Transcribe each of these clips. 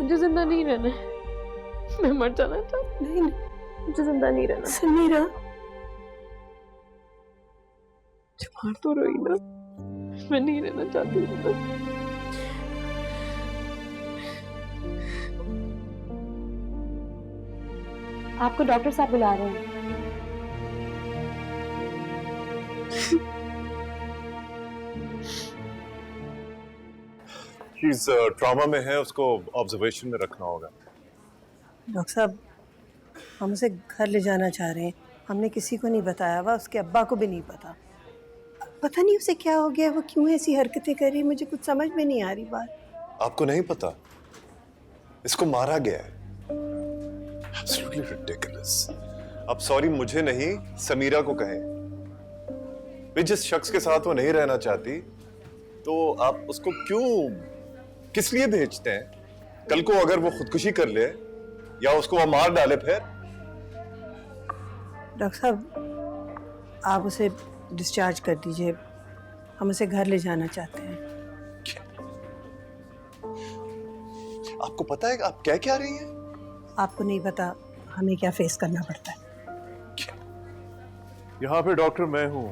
मुझे जिंदा नहीं रहना है, मैं मर जाना चाहती। नहीं नहीं, मुझे जिंदा नहीं रहना। समीरा, मार तो रोई ना, मैं नहीं रहना चाहती जिंदा। आपको डॉक्टर साहब बुला रहे हैं। ट्रॉमा में है, उसको ऑब्जर्वेशन में रखना होगा। डॉक्टर साहब, हम उसे घर ले जाना चाह रहे हैं। हमने किसी को नहीं बताया हुआ, उसके अब्बा को भी नहीं पता। पता नहीं उसे क्या हो गया, वो क्यों ऐसी हरकतें कर रही, मुझे कुछ समझ में नहीं आ रही बात। आपको नहीं पता? इसको मारा गया है। Absolutely ridiculous. अब सॉरी मुझे नहीं, समीरा को कहें। वे जिस शख्स के साथ वो नहीं रहना चाहती, तो आप उसको क्यों, किस लिए भेजते हैं? कल को अगर वो खुदकुशी कर ले या उसको वो मार डाले फिर? डॉक्टर साहब, आप उसे डिस्चार्ज कर दीजिए, हम उसे घर ले जाना चाहते हैं। आपको पता है कि आप क्या क्या रही हैं? आपको नहीं पता हमें क्या फेस करना पड़ता है। यहाँ पे डॉक्टर मैं हूं।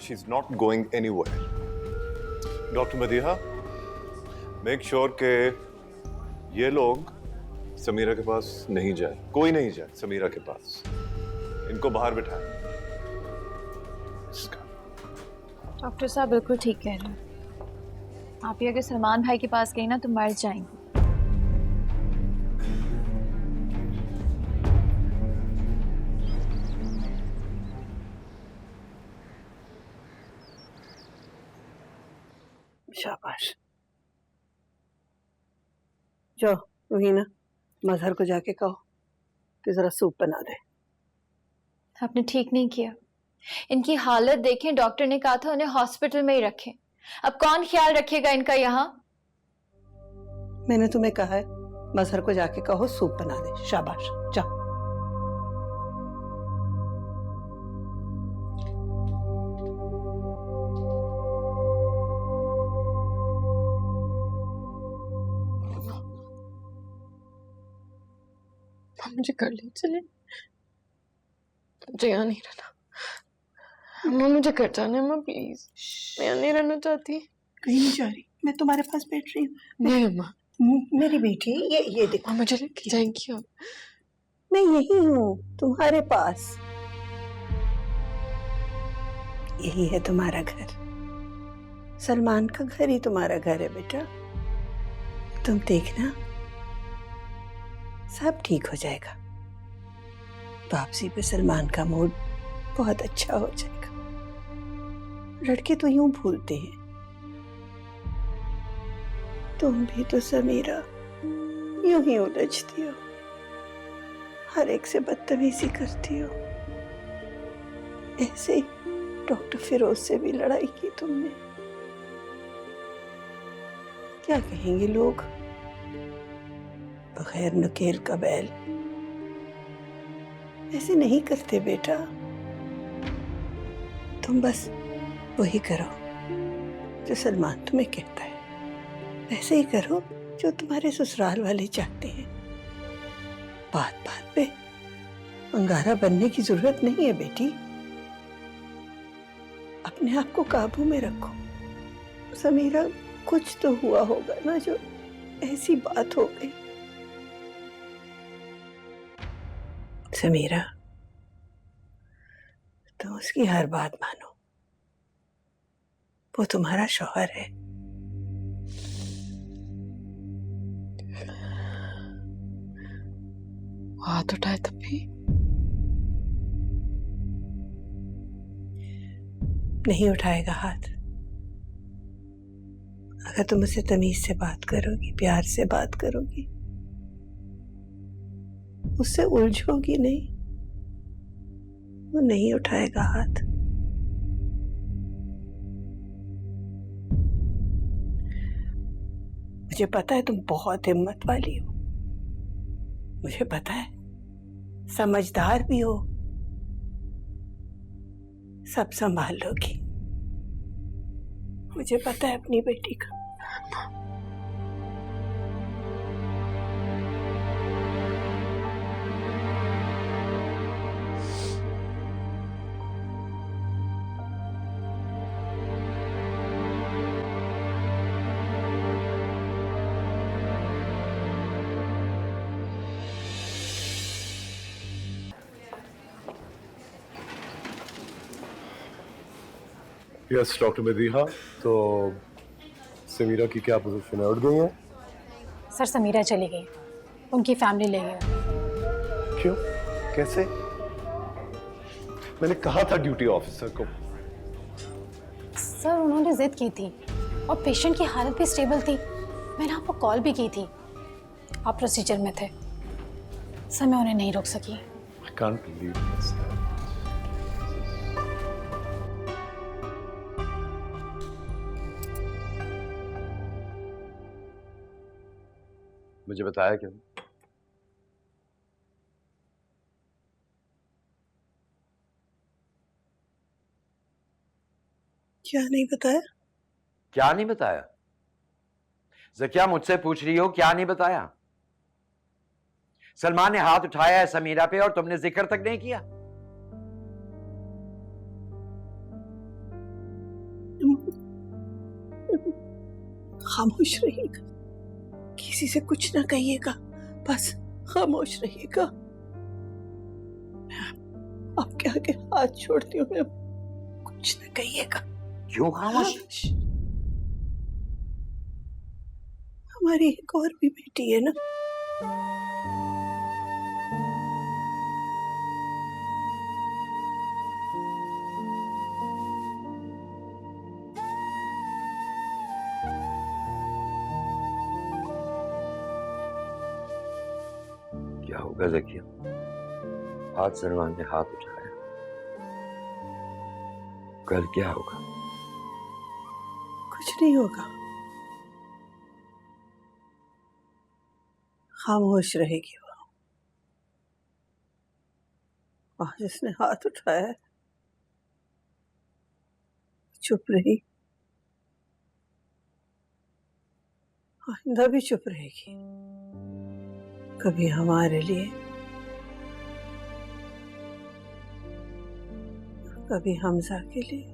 She is not going anywhere. Doctor Madiha, make sure के ये लोग समीरा के पास नहीं जाए, कोई नहीं जाए समीरा के पास। इनको बाहर बिठाएं। डॉक्टर साहब बिल्कुल ठीक कह रहे हैं। आप ये अगर सलमान भाई के पास गई ना तो मर जाएंगे। शाबाश। जाओ रोहिना, मजहर को जाके कहो कि जरा सूप बना दे। आपने ठीक नहीं किया। इनकी हालत देखें, डॉक्टर ने कहा था उन्हें हॉस्पिटल में ही रखें। अब कौन ख्याल रखेगा इनका यहाँ? मैंने तुम्हें कहा है मजहर को जाके कहो सूप बना दे। शाबाश, जाओ। मुझे कर ले चले, मुझे यहाँ नहीं रहना। अम्मा मुझे घर जाना है, अम्मा प्लीज, मैं यहाँ नहीं रहना चाहती। कहीं नहीं जा रही, मैं तुम्हारे पास बैठ रही हूँ। नहीं अम्मा, मेरी बेटी, ये देखो। मुझे लेके जाएंगी आप? मैं यही हूँ तुम्हारे पास। यही है तुम्हारा घर, सलमान का घर ही तुम्हारा घर है बेटा। तुम देखना सब ठीक हो जाएगा। वापसी पे सलमान का मूड बहुत अच्छा हो जाएगा। लड़के तो यूं भूलते हैं, तुम भी तो समीरा यूं ही उलझती हो, हर एक से बदतमीजी करती हो। ऐसे ही डॉक्टर फिरोज से भी लड़ाई की तुमने। क्या कहेंगे लोग? बगैर नकेल का बैल। ऐसे नहीं करते बेटा, तुम बस वही करो जो सलमान तुम्हें कहता है। ऐसे ही करो जो तुम्हारे ससुराल वाले चाहते हैं। बात बात पे अंगारा बनने की जरूरत नहीं है बेटी। अपने आप को काबू में रखो। समीरा, कुछ तो हुआ होगा ना जो ऐसी बात हो गई। समीरा, तुम उसकी हर बात मानो, वो तुम्हारा शौहर है। हाथ उठाए तब भी नहीं उठाएगा हाथ। अगर तुम उससे तमीज से बात करोगी, प्यार से बात करोगी, उससे उलझोगी नहीं, वो नहीं उठाएगा हाथ। मुझे पता है तुम बहुत हिम्मत वाली हो, मुझे पता है समझदार भी हो, सब संभाल लोगी। मुझे पता है अपनी बेटी का। यस डॉक्टर मदीहा, तो समीरा की क्या पोजीशन है, उठ गई है? सर समीरा चली गई, उनकी फैमिली ले गई। क्यों, कैसे? मैंने कहा था ड्यूटी ऑफिसर को। सर उन्होंने जिद की थी और पेशेंट की हालत भी स्टेबल थी। मैंने आपको कॉल भी की थी, आप प्रोसीजर में थे। सर मैं उन्हें नहीं रोक सकी। I can't believe this. मुझे बताया क्यों? क्या नहीं बताया? क्या नहीं बताया? ज़किया मुझसे पूछ रही हो क्या नहीं बताया? सलमान ने हाथ उठाया है समीरा पे और तुमने जिक्र तक नहीं किया। खामोश रहिएगा, किसी से कुछ ना कहिएगा, बस खामोश रहिएगा। आपके आगे हाथ छोड़ती हूँ मैं, कुछ ना कहिएगा। क्यों खामोश? हमारी एक और भी बेटी है ना। क्या होगा ज़किया? आज सलमान ने हाथ उठाया, कल क्या होगा? कुछ नहीं होगा, खामोश रहेगी वो। आज जिसने हाथ उठाया है चुप रही, आइंदा भी चुप रहेगी। कभी हमारे लिए, कभी हमजा के लिए।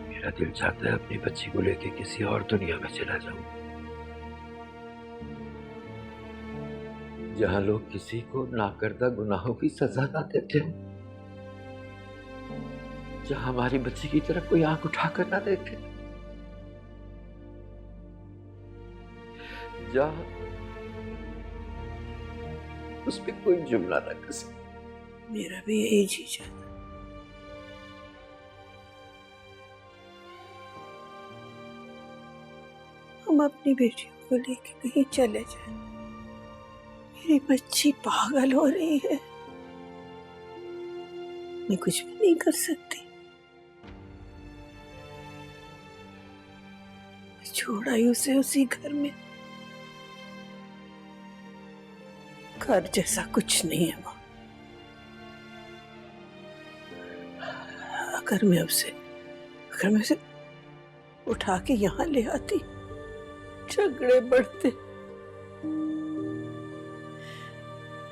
मेरा दिल चाहता है अपनी बच्ची को लेके किसी और दुनिया में चला जाऊं, जहां लोग किसी को नाकर्दा गुनाहों की सजा ना देते हो, जहां हमारी बच्ची की तरफ कोई आंख उठाकर ना देखे, जहां उस पे कोई जुमला ना कसे। मेरा भी यही जी चाहता। हम अपनी बेटियों को लेके कहीं चले जाएं। मेरी बच्ची पागल हो रही है, मैं कुछ भी नहीं कर सकती। मैं छोड़ आई उसे उसी घर में। घर जैसा कुछ नहीं है मां। अगर मैं उसे उठा के यहाँ ले आती, झगड़े बढ़ते,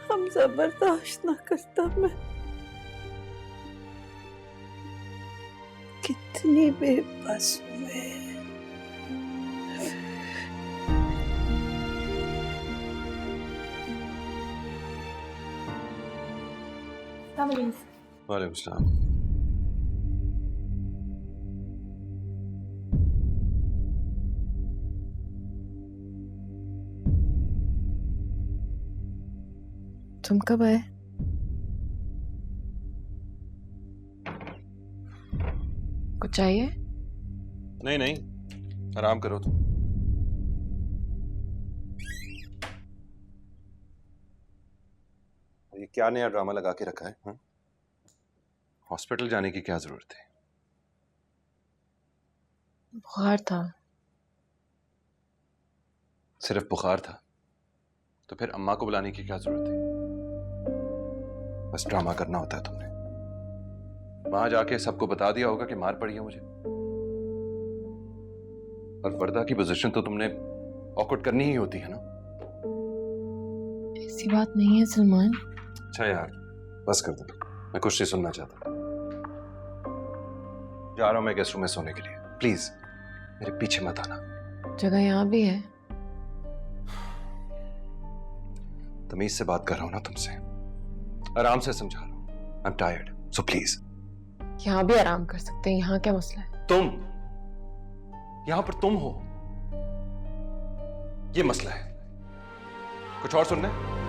हम बर्दाश्त ना करता। मैं कितनी बेबस हूं मैं। वालेकुम सलाम। तुम कब आए? कुछ चाहिए? नहीं नहीं, आराम करो तुम। ये क्या नया ड्रामा लगा के रखा है? हाँ? हॉस्पिटल जाने की क्या जरूरत है? बुखार था। सिर्फ बुखार था तो फिर अम्मा को बुलाने की क्या जरूरत है? बस ड्रामा करना होता है तुमने। वहां जाके सबको बता दिया होगा कि मार पड़ी है मुझे, और वर्दा की पोजीशन तो तुमने ऑकवर्ड करनी ही होती है ना। ऐसी बात नहीं है सलमान। अच्छा यार, बस कर दो, मैं कुछ नहीं सुनना चाहता। जा रहा हूं मैं गेस्ट रूम में सोने के लिए, प्लीज मेरे पीछे मत आना। जगह यहाँ भी है। तमीज से बात कर रहा हूं ना तुमसे, आराम से समझा रहा हूं। I am tired, so please यहाँ भी आराम कर सकते हैं, यहाँ क्या मसला है? तुम यहां पर तुम हो, ये मसला है। कुछ और सुनना है?